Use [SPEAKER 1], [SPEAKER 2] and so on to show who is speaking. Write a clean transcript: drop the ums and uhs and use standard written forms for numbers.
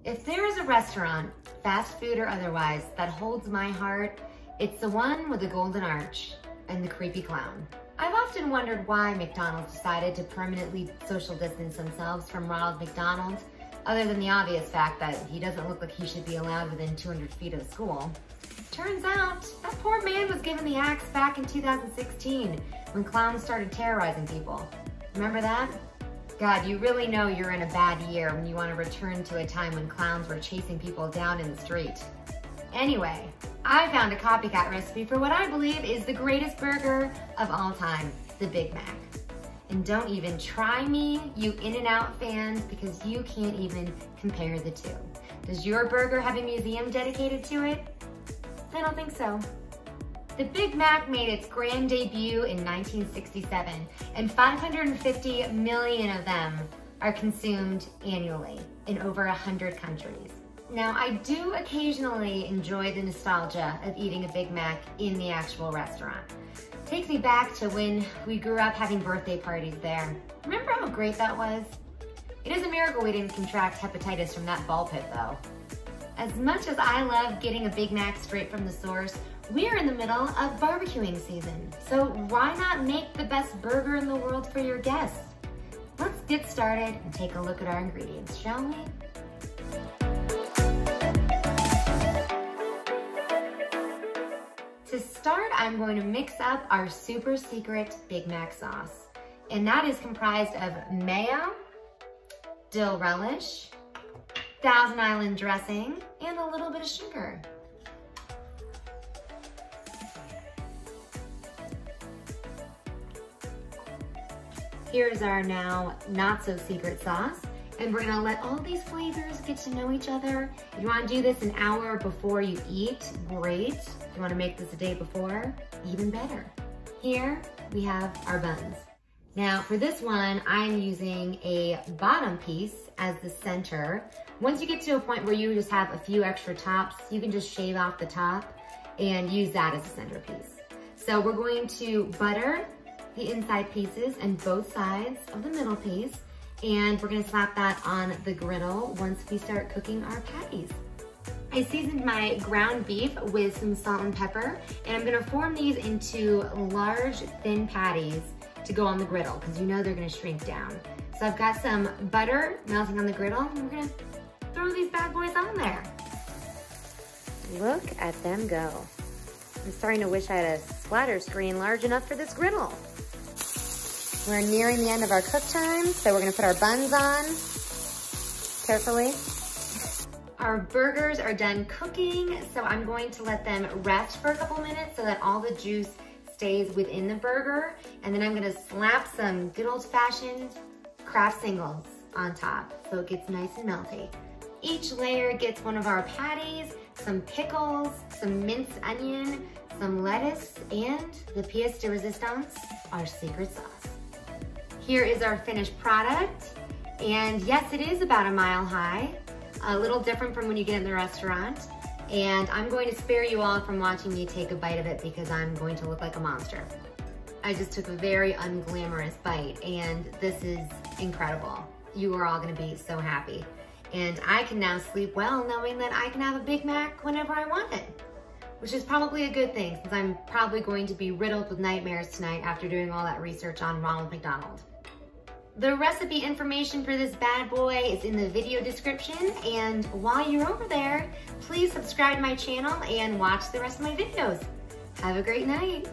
[SPEAKER 1] If there is a restaurant, fast food or otherwise, that holds my heart, it's the one with the golden arch and the creepy clown. I've often wondered why McDonald's decided to permanently social distance themselves from Ronald McDonald, other than the obvious fact that he doesn't look like he should be allowed within 200 feet of the school. Turns out, that poor man was given the axe back in 2016 when clowns started terrorizing people. Remember that? God, you really know you're in a bad year when you want to return to a time when clowns were chasing people down in the street. Anyway, I found a copycat recipe for what I believe is the greatest burger of all time, the Big Mac. And don't even try me, you In-N-Out fans, because you can't even compare the two. Does your burger have a museum dedicated to it? I don't think so. The Big Mac made its grand debut in 1967, and 550 million of them are consumed annually in over 100 countries. Now, I do occasionally enjoy the nostalgia of eating a Big Mac in the actual restaurant. It takes me back to when we grew up having birthday parties there. Remember how great that was? It is a miracle we didn't contract hepatitis from that ball pit though. As much as I love getting a Big Mac straight from the source, we're in the middle of barbecuing season. So why not make the best burger in the world for your guests? Let's get started and take a look at our ingredients, shall we? To start, I'm going to mix up our super secret Big Mac sauce. And that is comprised of mayo, dill relish, Thousand Island dressing, and a little bit of sugar. Here's our now not so secret sauce. And we're gonna let all these flavors get to know each other. If you wanna do this an hour before you eat, great. If you wanna make this a day before, even better. Here we have our buns. Now for this one, I'm using a bottom piece as the center. Once you get to a point where you just have a few extra tops, you can just shave off the top and use that as a centerpiece. So we're going to butter the inside pieces and both sides of the middle piece. And we're gonna slap that on the griddle once we start cooking our patties. I seasoned my ground beef with some salt and pepper, and I'm gonna form these into large, thin patties to go on the griddle, because you know they're gonna shrink down. So I've got some butter melting on the griddle, and we're gonna throw these bad boys on there. Look at them go. I'm starting to wish I had a splatter screen large enough for this griddle. We're nearing the end of our cook time, so we're gonna put our buns on carefully. Our burgers are done cooking, so I'm going to let them rest for a couple minutes so that all the juice stays within the burger. And then I'm gonna slap some good old-fashioned Kraft singles on top so it gets nice and melty. Each layer gets one of our patties, some pickles, some minced onion, some lettuce, and the pièce de résistance, our secret sauce. Here is our finished product. And yes, it is about a mile high, a little different from when you get in the restaurant. And I'm going to spare you all from watching me take a bite of it because I'm going to look like a monster. I just took a very unglamorous bite and this is incredible. You are all gonna be so happy. And I can now sleep well knowing that I can have a Big Mac whenever I want it, which is probably a good thing since I'm probably going to be riddled with nightmares tonight after doing all that research on Ronald McDonald. The recipe information for this bad boy is in the video description, and while you're over there, please subscribe to my channel and watch the rest of my videos. Have a great night.